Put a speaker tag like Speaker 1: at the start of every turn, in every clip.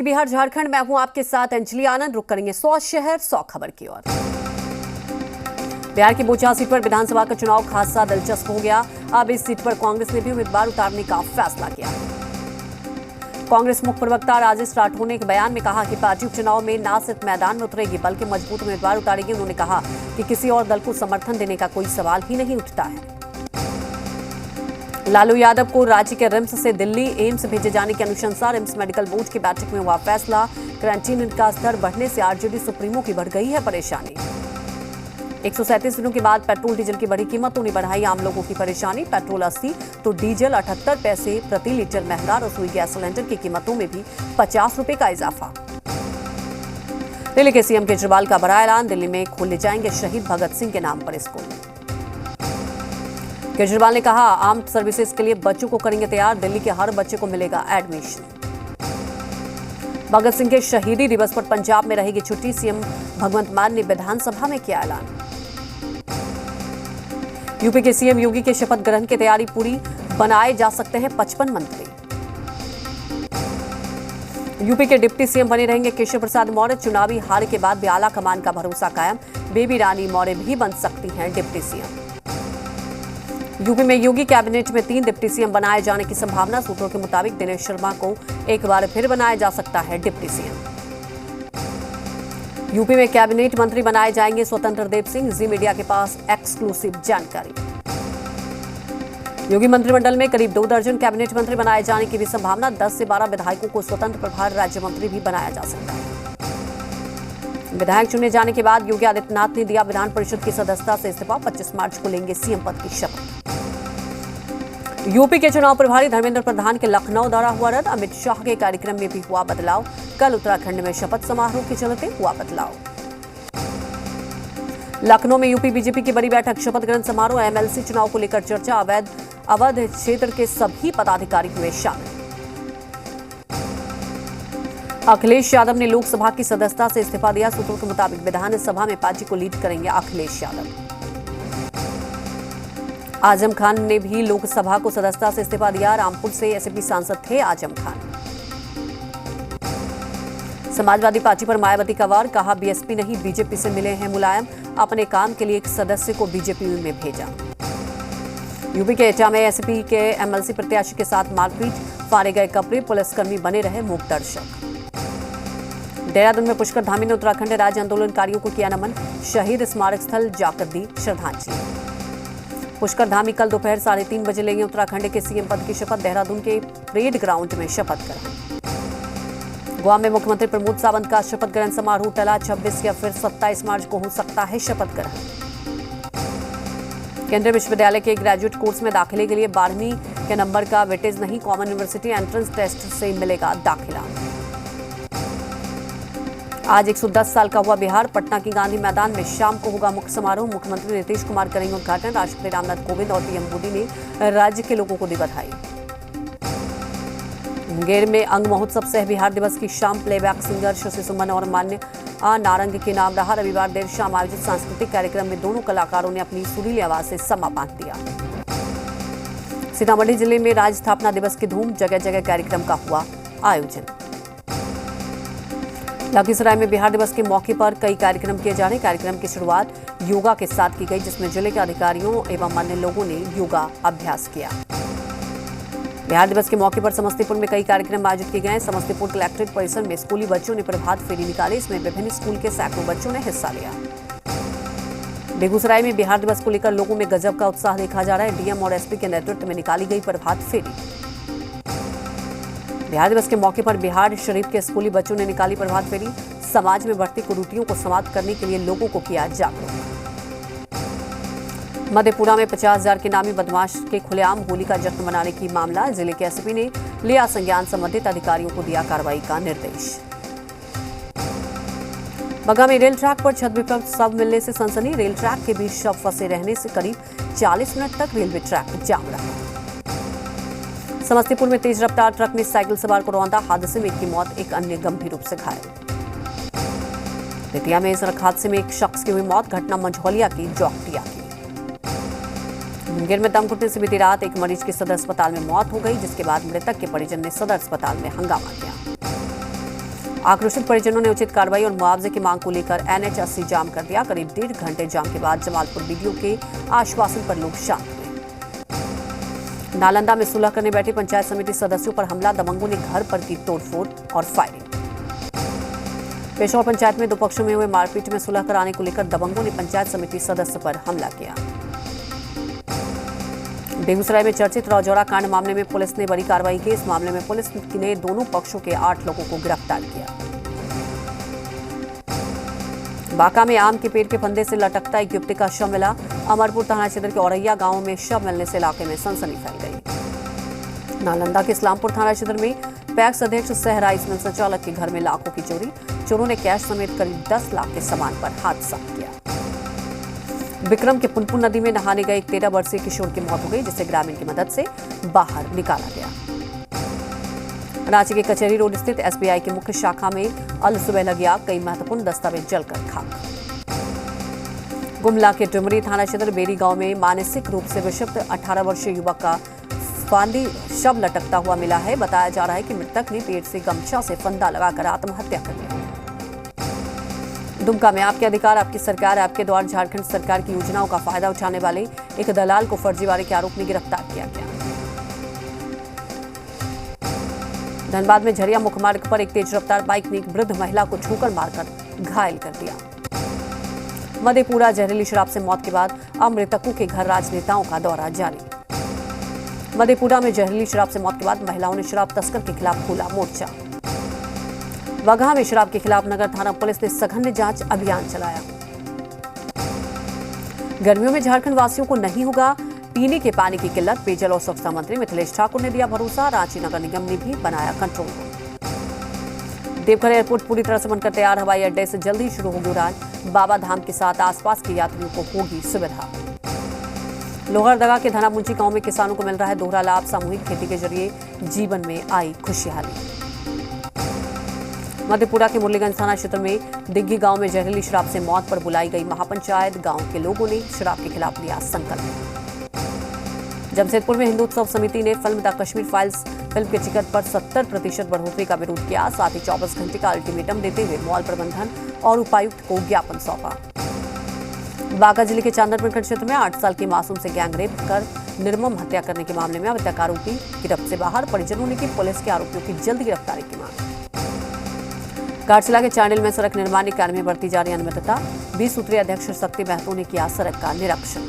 Speaker 1: बिहार झारखंड में हूं आपके साथ अंजलि आनंद। रुक करेंगे 100 शहर 100 खबर की ओर। बिहार की बोचहा सीट पर विधानसभा का चुनाव खासा दिलचस्प हो गया। अब इस सीट पर कांग्रेस ने भी उम्मीदवार उतारने का फैसला किया। कांग्रेस मुख्य प्रवक्ता राजेश राठौर ने एक बयान में कहा कि पार्टी उपचुनाव में न सिर्फ मैदान में उतरेगी बल्कि मजबूत उम्मीदवार उतारेगी। उन्होंने कहा कि किसी और दल को समर्थन देने का कोई सवाल ही नहीं उठता है। लालू यादव को राज्य के रिम्स से दिल्ली एम्स भेजे जाने की अनुशंसा। रिम्स मेडिकल बोर्ड की बैठक में हुआ फैसला। क्वारंटीन का स्तर बढ़ने से आरजेडी सुप्रीमो की बढ़ गई है परेशानी। 137 दिनों के बाद पेट्रोल डीजल की बढ़ी कीमतों ने बढ़ाई आम लोगों की परेशानी। पेट्रोल 80 तो डीजल 78 पैसे प्रति लीटर महंगा। रसोई गैस सिलेंडर की कीमतों में भी 50 रुपए का इजाफा। दिल्ली के सीएम केजरीवाल का बड़ा ऐलान। दिल्ली में खोले जाएंगे शहीद भगत सिंह के नाम पर स्कूल। केजरीवाल ने कहा आर्म्ड सर्विसेज के लिए बच्चों को करेंगे तैयार। दिल्ली के हर बच्चे को मिलेगा एडमिशन। भगत सिंह के शहीदी दिवस पर पंजाब में रहेगी छुट्टी। सीएम भगवंत मान ने विधानसभा में किया ऐलान। यूपी के सीएम योगी के शपथ ग्रहण की तैयारी पूरी। बनाए जा सकते हैं 55 मंत्री। यूपी के डिप्टी सीएम बने रहेंगे केशव प्रसाद मौर्य। चुनावी हार के बाद भी आला कमान का भरोसा कायम। बेबी रानी मौर्य भी बन सकती हैं डिप्टी सीएम। यूपी में योगी कैबिनेट में 3 डिप्टी सीएम बनाए जाने की संभावना। सूत्रों के मुताबिक दिनेश शर्मा को एक बार फिर बनाया जा सकता है डिप्टी सीएम। यूपी में कैबिनेट मंत्री बनाए जाएंगे स्वतंत्र देव सिंह। जी मीडिया के पास एक्सक्लूसिव जानकारी। योगी मंत्रिमंडल में करीब 2 दर्जन कैबिनेट मंत्री बनाए जाने की भी संभावना। 10 से 12 विधायकों को स्वतंत्र प्रभार राज्य मंत्री भी बनाया जा सकता है। विधायक चुने जाने के बाद योगी आदित्यनाथ ने दिया विधान परिषद की सदस्यता से इस्तीफा। 25 मार्च को लेंगे सीएम पद की शपथ। यूपी के चुनाव प्रभारी धर्मेंद्र प्रधान के लखनऊ दौरा हुआ रद्द। अमित शाह के कार्यक्रम में भी हुआ बदलाव। कल उत्तराखंड में शपथ समारोह के चलते हुआ बदलाव। लखनऊ में यूपी बीजेपी की बड़ी बैठक। शपथ ग्रहण समारोह। एमएलसी चुनाव को लेकर चर्चा। अवध क्षेत्र के सभी पदाधिकारी हुए शामिल। अखिलेश यादव ने लोकसभा की सदस्यता से इस्तीफा दिया। सूत्रों के मुताबिक विधानसभा में पार्टी को लीड करेंगे अखिलेश यादव। आजम खान ने भी लोकसभा को सदस्यता से इस्तीफा दिया। रामपुर से एसपी सांसद थे आजम खान। समाजवादी पार्टी पर मायावती का वार। कहा बीएसपी नहीं बीजेपी से मिले हैं मुलायम। अपने काम के लिए एक सदस्य को बीजेपी में भेजा। यूपी के एटा में एसपी के एमएलसी प्रत्याशी के साथ मारपीट। फाड़े गए कपड़े। पुलिसकर्मी बने रहे मूक दर्शक। देहरादून में पुष्कर धामी ने उत्तराखंड राज्य आंदोलनकारियों को किया नमन। शहीद स्मारक स्थल जाकर दी श्रद्धांजलि। पुष्कर धामी कल दोपहर 3:30 बजे लेंगे उत्तराखंड के सीएम पद की शपथ। देहरादून के परेड ग्राउंड में शपथ ग्रहण। गोवा में मुख्यमंत्री प्रमोद सावंत का शपथ ग्रहण समारोह टला। 26 या फिर 27 मार्च को हो सकता है शपथ ग्रहण। केंद्रीय विश्वविद्यालय के ग्रेजुएट कोर्स में दाखिले के लिए 12वीं के नंबर का वेटेज नहीं। कॉमन यूनिवर्सिटी एंट्रेंस टेस्ट से मिलेगा दाखिला। आज 110 साल का हुआ बिहार। पटना की गांधी मैदान में शाम को होगा मुख्य समारोह। मुख्यमंत्री नीतीश कुमार करेंगे उद्घाटन। राष्ट्रपति रामनाथ कोविंद और पीएम मोदी ने राज्य के लोगों को दी बधाई। मुंगेर में अंग महोत्सव सह बिहार दिवस की शाम प्लेबैक सिंगर शशि सुमन और मान्य नारंग के नाम रहा। रविवार देर शाम आयोजित सांस्कृतिक कार्यक्रम में दोनों कलाकारों ने अपनी सुरीली आवाज से समा बांध दिया। सीतामढ़ी जिले में राज्य स्थापना दिवस की धूम। जगह जगह कार्यक्रम का हुआ आयोजन। लखीसराय में बिहार दिवस के मौके पर कई कार्यक्रम किए जा रहे। कार्यक्रम की शुरुआत योगा के साथ की गई, जिसमें जिले के अधिकारियों एवं अन्य लोगों ने योगा अभ्यास किया। बिहार दिवस के मौके पर समस्तीपुर में कई कार्यक्रम आयोजित किए गए। समस्तीपुर कलेक्ट्रेट परिसर में स्कूली बच्चों ने प्रभात फेरी निकाली। इसमें विभिन्न स्कूल के सैकड़ों बच्चों ने हिस्सा लिया। बेगूसराय में बिहार दिवस को लेकर लोगों में गजब का उत्साह देखा जा रहा है। डीएम और एसपी के नेतृत्व में निकाली गई प्रभात फेरी। बिहार दिवस के मौके पर बिहार शरीफ के स्कूली बच्चों ने निकाली प्रभात फेरी। समाज में बढ़ती कुरीतियों को समाप्त करने के लिए लोगों को किया जागरूक। मधेपुरा में 50,000 के नामी बदमाश के खुलेआम होली का जश्न मनाने की मामला। जिले के एसपी ने लिया संज्ञान। संबंधित अधिकारियों को दिया कार्रवाई का निर्देश। बगहा में रेल ट्रैक पर छत विफल शव मिलने से सनसनी। रेल ट्रैक के बीच शव फंसे रहने से करीब 40 मिनट तक रेलवे ट्रैक जाम रहा। समस्तीपुर में तेज रफ्तार ट्रक ने साइकिल सवार को रौंदा। हादसे में एक की मौत, एक अन्य गंभीर रूप से घायल। बेतिया में सड़क हादसे में एक शख्स की हुई मौत। घटना मंझौलिया की जौकटिया की। मुंगेर में दम घुटने से बीती रात एक मरीज की सदर अस्पताल में मौत हो गई, जिसके बाद मृतक के परिजन ने सदर अस्पताल में हंगामा किया। आक्रोशित परिजनों ने उचित कार्रवाई और मुआवजे की मांग को लेकर NH80 जाम कर दिया। करीब 1.5 घंटे जाम के बाद जमालपुर बीडीओ के आश्वासन पर लोग शांत हुए। नालंदा में सुलह करने बैठे पंचायत समिति सदस्यों पर हमला, दबंगों ने घर पर की तोड़फोड़ और फायरिंग। पेशौर पंचायत में दो पक्षों में हुए मारपीट में सुलह कराने को लेकर दबंगों ने पंचायत समिति सदस्य पर हमला किया। बेगूसराय में चर्चित रौजौरा कांड मामले में पुलिस ने बड़ी कार्रवाई की। इस मामले में पुलिस ने दोनों पक्षों के 8 लोगों को गिरफ्तार किया। बांका में आम के पेड़ के फंदे से लटकता एक युवती का शव मिला। अमरपुर थाना क्षेत्र के औरैया गांव में शव मिलने से इलाके में सनसनी फैल गई। नालंदा के इस्लामपुर थाना क्षेत्र में पैक्स अध्यक्ष सह राइस मिल संचालक के घर में लाखों की चोरी। चोरों ने कैश समेत करीब 10 लाख के सामान पर हाथ साफ किया। विक्रम के पुनपुन नदी में नहाने गए एक 13 वर्षीय किशोर की मौत हो गई, जिसे ग्रामीण की मदद से बाहर निकाला गया। रांची के कचहरी रोड स्थित SBI की मुख्य शाखा में अल सुबह लगी आग, कई महत्वपूर्ण दस्तावेज जलकर खाक। गुमला के डुमरी थाना क्षेत्र बेरी गांव में मानसिक रूप से विक्षिप्त 18 वर्षीय युवक का फांदी शव लटकता हुआ मिला है। बताया जा रहा है कि मृतक ने पेट से गमछा से फंदा लगाकर आत्महत्या कर लिया। दुमका में आपके अधिकार आपकी सरकार आपके द्वार झारखंड सरकार की योजनाओं का फायदा उठाने वाले एक दलाल को फर्जीवाड़े के आरोप में गिरफ्तार किया गया। धनबाद में झरिया मुख्य मार्ग पर एक तेज रफ्तार बाइक ने एक वृद्ध महिला को ठोकर मारकर घायल कर दिया। मधेपुरा जहरीली शराब से मौत के बाद अब मृतकों के घर राजनेताओं का दौरा जारी। मधेपुरा में जहरीली शराब से मौत के बाद महिलाओं ने शराब तस्कर के खिलाफ खोला मोर्चा। वगहा में शराब के खिलाफ नगर थाना पुलिस ने सघन जांच अभियान चलाया। गर्मियों में झारखंड वासियों को नहीं होगा पीने के पानी की किल्लत, पेयजल और स्वच्छता मंत्री मिथिलेश ठाकुर ने दिया भरोसा। रांची नगर निगम ने भी बनाया कंट्रोल रूम। देवघर एयरपोर्ट पूरी तरह से बनकर तैयार, हवाई अड्डे से जल्द ही शुरू होगी उड़ान। बाबा धाम के साथ आसपास के यात्रियों को होगी सुविधा। लोहरदगा के धनामुंची गांव में किसानों को मिल रहा है दोहरा लाभ, सामूहिक खेती के जरिए जीवन में आई खुशहाली। मधेपुरा के मुरलीगंज थाना क्षेत्र में दिग्गी गांव में जहरीली शराब से मौत पर बुलाई गई महापंचायत। गांव के लोगों ने शराब के खिलाफ लिया संकल्प। जमशेदपुर में हिंदू उत्सव समिति ने film the Kashmir files film के टिकट पर 70% बढ़ोतरी का विरोध किया। साथ ही 24 घंटे का अल्टीमेटम देते हुए मॉल प्रबंधन और उपायुक्त को ज्ञापन सौंपा। बांका जिले के चांदर प्रखंड क्षेत्र में 8 साल के मासूम से गैंगरेप कर निर्मम हत्या करने के मामले में अब तक आरोपी गिरफ्त से बाहर। परिजनों ने की पुलिस के आरोपियों की जल्द गिरफ्तारी की मांग। घाटशिला के चांडिल में सड़क निर्माण कार्य में बढ़ती जा रही अनियमितता, 20 सूत्रीय अध्यक्ष शक्ति महतो ने किया सड़क का निरीक्षण।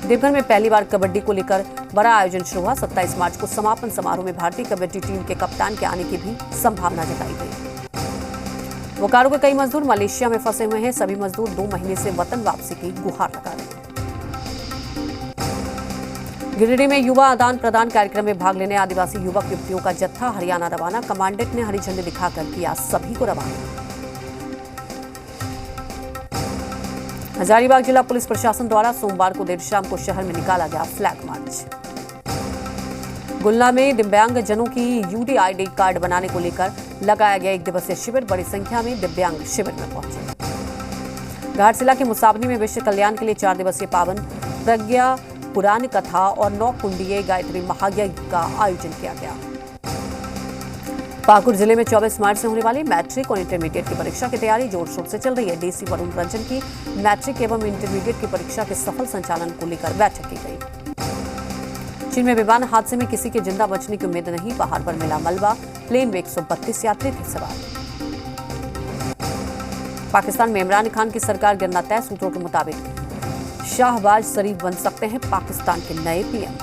Speaker 1: देवघर में पहली बार कबड्डी को लेकर बड़ा आयोजन शुरू हुआ। 27 मार्च को समापन समारोह में भारतीय कबड्डी टीम के कप्तान के आने की भी संभावना जताई गई। बोकारो के कई मजदूर मलेशिया में फंसे हुए हैं। सभी मजदूर 2 महीने से वतन वापसी की गुहार लगा रहे हैं। गिरिडीह में युवा आदान प्रदान कार्यक्रम में भाग लेने आदिवासी युवक युवतियों का जत्था हरियाणा रवाना। कमांडेंट ने हरी झंडी दिखाकर किया सभी को रवाना। हजारीबाग जिला पुलिस प्रशासन द्वारा सोमवार को देर शाम को शहर में निकाला गया फ्लैग मार्च। गुलना में दिव्यांग जनों की UDID कार्ड बनाने को लेकर लगाया गया 1 दिवसीय शिविर। बड़ी संख्या में दिव्यांग शिविर में पहुंचे। घाटशिला के मुसाबनी में विश्व कल्याण के लिए 4 दिवसीय पावन प्रज्ञा पुराण कथा और 9 कुंडीय गायत्री महायज्ञ का आयोजन किया गया। पाकुड़ जिले में 24 मार्च से होने वाली मैट्रिक और इंटरमीडिएट की परीक्षा की तैयारी जोर शोर से चल रही है। DC वरुण रंजन की मैट्रिक एवं इंटरमीडिएट की परीक्षा के सफल संचालन को लेकर बैठक की गई। चीन में विमान हादसे में किसी के जिंदा बचने की उम्मीद नहीं, पहाड़ पर मिला मलबा। प्लेन में 132 यात्री थे सवार। पाकिस्तान में इमरान खान की सरकार गिरना तय, सूत्रों के मुताबिक शाहबाज शरीफ बन सकते हैं पाकिस्तान के नए PM।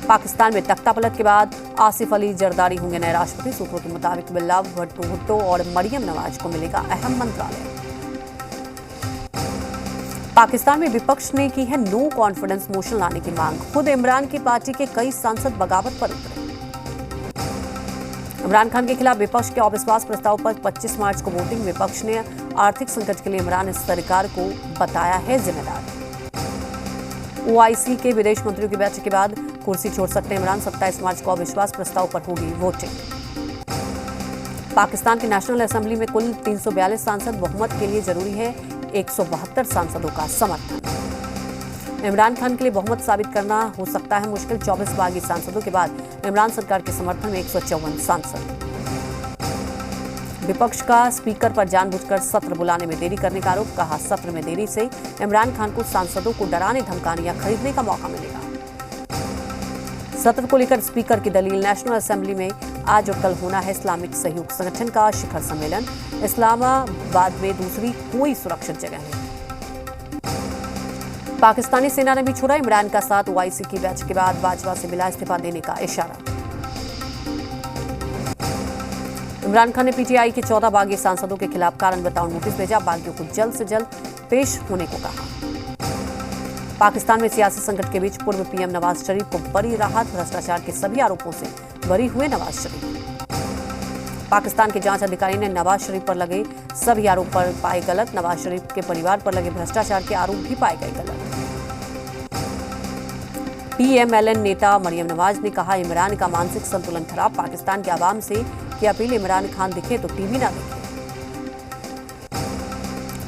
Speaker 1: पाकिस्तान में तख्ता पलट के बाद आसिफ अली जरदारी होंगे नए राष्ट्रपति। सूत्रों के मुताबिक बिल्ला भुट्टो और मरियम नवाज को मिलेगा अहम मंत्रालय। पाकिस्तान में विपक्ष ने की है नो कॉन्फिडेंस मोशन लाने की मांग। खुद इमरान की पार्टी के कई सांसद बगावत पर उतरे। इमरान खान के खिलाफ विपक्ष के अविश्वास प्रस्ताव पर 25 मार्च को वोटिंग। विपक्ष ने आर्थिक संकट के लिए इमरान सरकार को बताया है जिम्मेदार। OIC के विदेश मंत्रियों की बैठक के बाद कुर्सी छोड़ सकते हैं इमरान। 27 मार्च को अविश्वास प्रस्ताव पर होगी वोटिंग। पाकिस्तान की नेशनल असेंबली में कुल 342 सांसद, बहुमत के लिए जरूरी है 172 सांसदों का समर्थन। इमरान खान के लिए बहुमत साबित करना हो सकता है मुश्किल। 24 बागी सांसदों के बाद इमरान सरकार के समर्थन में 154 सांसद। विपक्ष का स्पीकर पर जानबूझकर सत्र बुलाने में देरी करने का आरोप। कहा, सत्र में देरी से इमरान खान को सांसदों को डराने धमकाने या खरीदने का मौका मिलेगा। सत्र को लेकर स्पीकर की दलील। नेशनल असेंबली में आज और कल होना है इस्लामिक सहयोग संगठन का शिखर सम्मेलन। इस्लामाबाद में दूसरी कोई सुरक्षित जगह नहीं। पाकिस्तानी सेना ने भी छोड़ा इमरान का साथ। ओआईसी की बैठक के बाद बाजवा से मिला इस्तीफा देने का इशारा। इमरान खान ने पीटीआई के 14 बागी सांसदों के खिलाफ कारण बताओ नोटिस भेजा। बागियों को जल्द से जल्द पेश होने को कहा। पाकिस्तान में सियासी संकट के बीच पूर्व पीएम नवाज शरीफ को बड़ी राहत। भ्रष्टाचार के सभी आरोपों से बरी हुए नवाज शरीफ। पाकिस्तान के जांच अधिकारी ने नवाज शरीफ पर लगे सभी आरोप पर पाए गलत। नवाज शरीफ के परिवार पर लगे भ्रष्टाचार के आरोप भी पाए गए गलत। पीएमएलएन नेता मरियम नवाज ने कहा, इमरान का मानसिक संतुलन खराब। पाकिस्तान के आवाम से की अपील, इमरान खान दिखे तो टीवी ना देखे।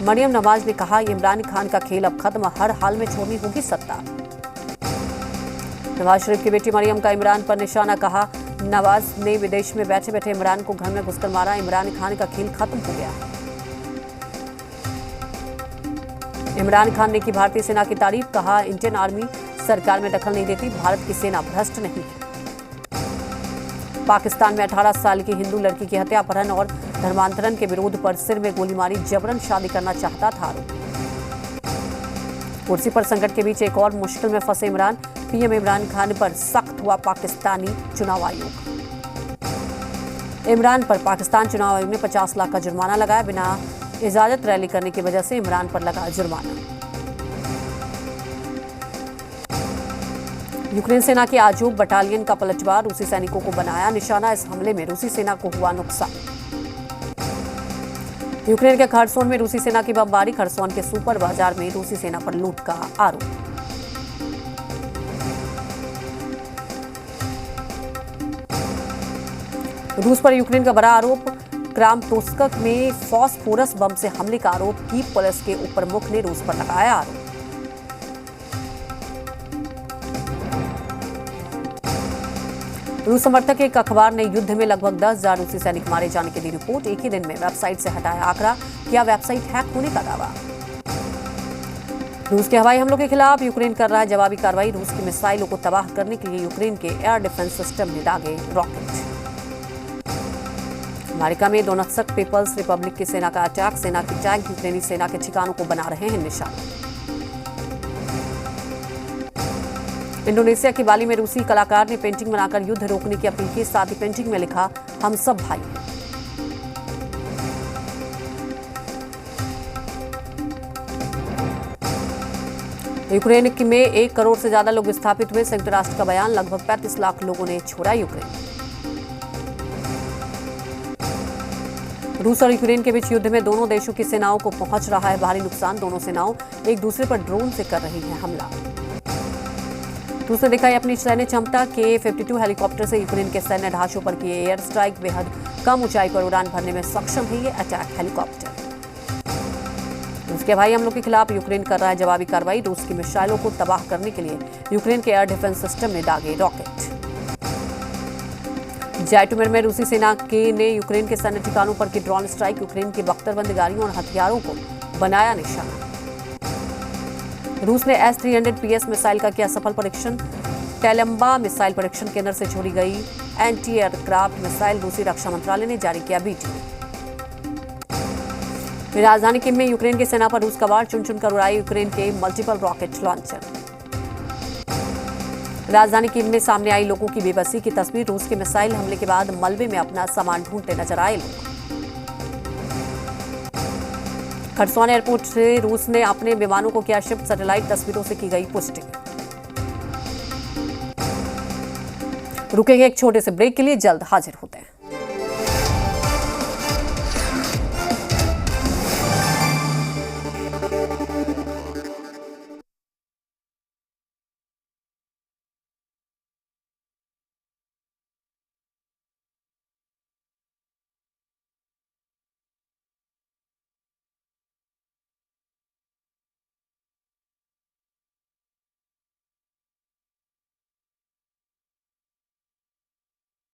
Speaker 1: मरियम नवाज ने कहा, इमरान खान का खेल अब खत्म, हर हाल में छोड़नी होगी सत्ता। नवाज शरीफ की बेटी मरियम का इमरान पर निशाना। कहा, नवाज ने विदेश में बैठे बैठे इमरान को घर में घुसकर मारा। इमरान खान का खेल खत्म हो गया है। इमरान खान ने की भारतीय सेना की तारीफ। कहा, इंडियन आर्मी सरकार में दखल नहीं देती, भारत की सेना भ्रष्ट नहीं है। पाकिस्तान में 18 साल की हिंदू लड़की की हत्या, अपहरण और धर्मांतरण के विरोध पर सिर में गोली मारी। जबरन शादी करना चाहता था आरोप। कुर्सी पर संकट के बीच एक और मुश्किल में फंसे इमरान। पीएम इमरान खान पर सख्त हुआ पाकिस्तानी चुनाव आयोग। इमरान पर पाकिस्तान चुनाव आयोग ने 50 लाख का जुर्माना लगाया। बिना इजाजत रैली करने की वजह से इमरान पर लगा जुर्माना। यूक्रेन सेना की आजूब बटालियन का पलटवार, रूसी सैनिकों को बनाया निशाना। इस हमले में रूसी सेना को हुआ नुकसान। यूक्रेन के खरसोन में रूसी सेना की बमबारी। खरसोन के सुपर बाजार में रूसी सेना पर लूट का आरोप। रूस पर यूक्रेन का बड़ा आरोप। क्रामाटोर्स्क में फॉस्फोरस बम से हमले का आरोप। कीव पुलिस के उप प्रमुख ने रूस पर लगाया आरोप। रूस समर्थक एक अखबार ने युद्ध में लगभग 10,000 रूसी सैनिक मारे जाने की दी रिपोर्ट। एक ही दिन में वेबसाइट से हटाया आंकड़ा। किया वेबसाइट हैक होने का दावा। रूस के हवाई हमलों के खिलाफ यूक्रेन कर रहा है जवाबी कार्रवाई। रूस की मिसाइलों को तबाह करने के लिए यूक्रेन के एयर डिफेंस सिस्टम ने दागे रॉकेट। अमेरिका में डोनेत्स्क पीपल्स रिपब्लिक की सेना का अटैक। सेना की टैंक यूक्रेनी सेना के ठिकानों को बना रहे हैं निशाना। इंडोनेशिया की बाली में रूसी कलाकार ने पेंटिंग बनाकर युद्ध रोकने की अपील की। साथ ही पेंटिंग में लिखा, हम सब भाई हैं। यूक्रेन में 1 करोड़ से ज्यादा लोग विस्थापित हुए। संयुक्त राष्ट्र का बयान। लगभग 35 लाख लोगों ने छोड़ा यूक्रेन। रूस और यूक्रेन के बीच युद्ध में दोनों देशों की सेनाओं को पहुंच रहा है भारी नुकसान। दोनों सेनाओं एक दूसरे पर ड्रोन से कर रही है हमला। रूस ने दिखाई अपनी सैन्य क्षमता। K-52 हेलीकॉप्टर से यूक्रेन के सैन्य ढांचों पर किए एयर स्ट्राइक। बेहद कम ऊंचाई पर उड़ान भरने में सक्षम है ये अटैक हेलीकॉप्टर। रूस के हवाई हमलों के खिलाफ यूक्रेन कर रहा है जवाबी कार्रवाई। रूस की मिसाइलों को तबाह करने के लिए यूक्रेन के एयर डिफेंस सिस्टम ने दागे रॉकेट। जैटुमिर में रूसी सेना ने यूक्रेन के सैन्य ठिकानों पर की ड्रोन स्ट्राइक। यूक्रेन की बख्तरबंद गाड़ियों और हथियारों को बनाया निशाना। रूस ने S-300 PS मिसाइल का किया सफल परीक्षण। टेलम्बा मिसाइल परीक्षण केंद्र से छोड़ी गई एंटी एयरक्राफ्ट मिसाइल। रूसी रक्षा मंत्रालय ने जारी किया वीडियो। राजधानी कीव में यूक्रेन की सेना पर रूस का वार। चुन चुनकर उड़ाए यूक्रेन के मल्टीपल रॉकेट लॉन्चर। राजधानी कीव में सामने आई लोगों की बेबसी की तस्वीर। रूस के मिसाइल हमले के बाद मलबे में अपना सामान ढूंढते नजर आए लोग। खरसोन एयरपोर्ट से रूस ने अपने विमानों को किया शिफ्ट। सैटेलाइट तस्वीरों से की गई पुष्टि। रुकेंगे एक छोटे से ब्रेक के लिए, जल्द हाजिर होते हैं।